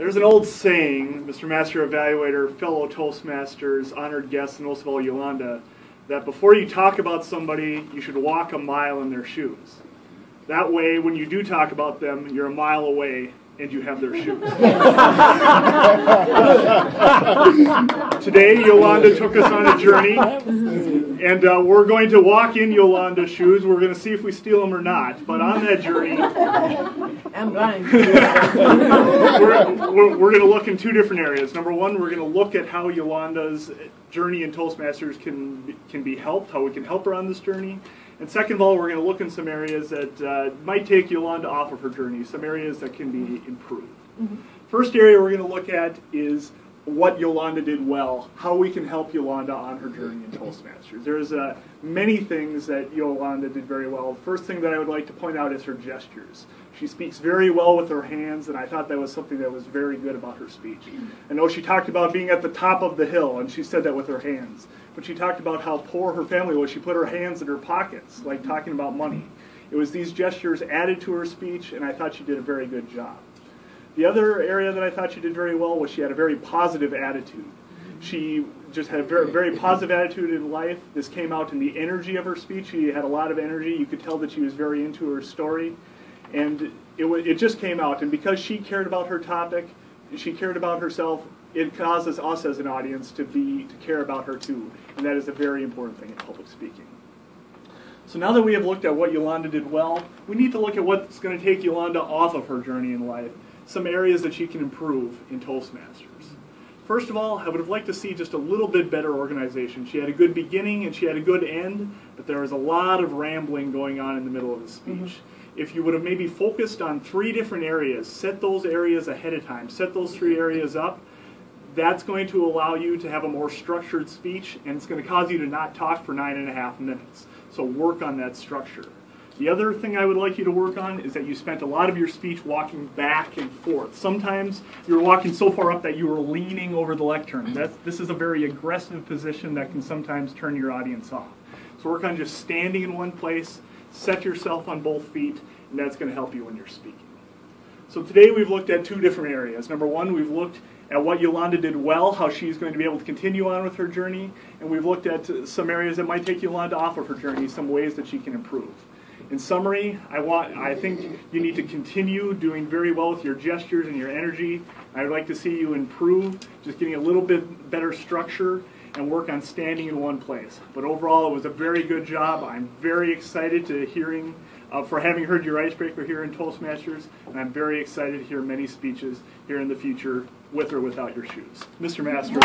There's an old saying, Mr. Master Evaluator, fellow Toastmasters, honored guests, and most of all Yolanda, that before you talk about somebody, you should walk a mile in their shoes. That way, when you do talk about them, you're a mile away and you have their shoes. Today, Yolanda took us on a journey, and we're going to walk in Yolanda's shoes. We're going to see if we steal them or not. But on that journey, I'm blind. we're going to look in two different areas. Number one, we're going to look at how Yolanda's journey in Toastmasters can be helped, how we can help her on this journey. And second of all, we're going to look in some areas that might take Yolanda off of her journey, some areas that can be improved. Mm-hmm. First area we're going to look at is what Yolanda did well, how we can help Yolanda on her journey in Toastmasters. There's many things that Yolanda did very well. The first thing that I would like to point out is her gestures. She speaks very well with her hands, and I thought that was something that was very good about her speech. I know she talked about being at the top of the hill, and she said that with her hands. But she talked about how poor her family was. She put her hands in her pockets, like talking about money. It was these gestures added to her speech, and I thought she did a very good job. The other area that I thought she did very well was she had a very positive attitude. She just had a very, very positive attitude in life. This came out in the energy of her speech. She had a lot of energy. You could tell that she was very into her story. And it just came out. And because she cared about her topic, she cared about herself, it causes us as an audience to care about her too. And that is a very important thing in public speaking. So now that we have looked at what Yolanda did well, we need to look at what's going to take Yolanda off of her journey in life, some areas that she can improve in Toastmasters. First of all, I would have liked to see just a little bit better organization. She had a good beginning and she had a good end, but there was a lot of rambling going on in the middle of the speech. Mm-hmm. If you would have maybe focused on 3 different areas, set those areas ahead of time, set those 3 areas up, that's going to allow you to have a more structured speech, and it's going to cause you to not talk for 9.5 minutes. So work on that structure. The other thing I would like you to work on is that you spent a lot of your speech walking back and forth. Sometimes you were walking so far up that you were leaning over the lectern. This is a very aggressive position that can sometimes turn your audience off. So work on just standing in one place, set yourself on both feet, and that's going to help you when you're speaking. So today we've looked at 2 different areas. Number one, we've looked at what Yolanda did well, how she's going to be able to continue on with her journey, and we've looked at some areas that might take Yolanda off of her journey, some ways that she can improve. In summary, I think you need to continue doing very well with your gestures and your energy. I would like to see you improve, just getting a little bit better structure and work on standing in one place. But overall, it was a very good job. I'm very excited for having heard your Icebreaker here in Toastmasters, and I'm very excited to hear many speeches here in the future with or without your shoes. Mr. Master.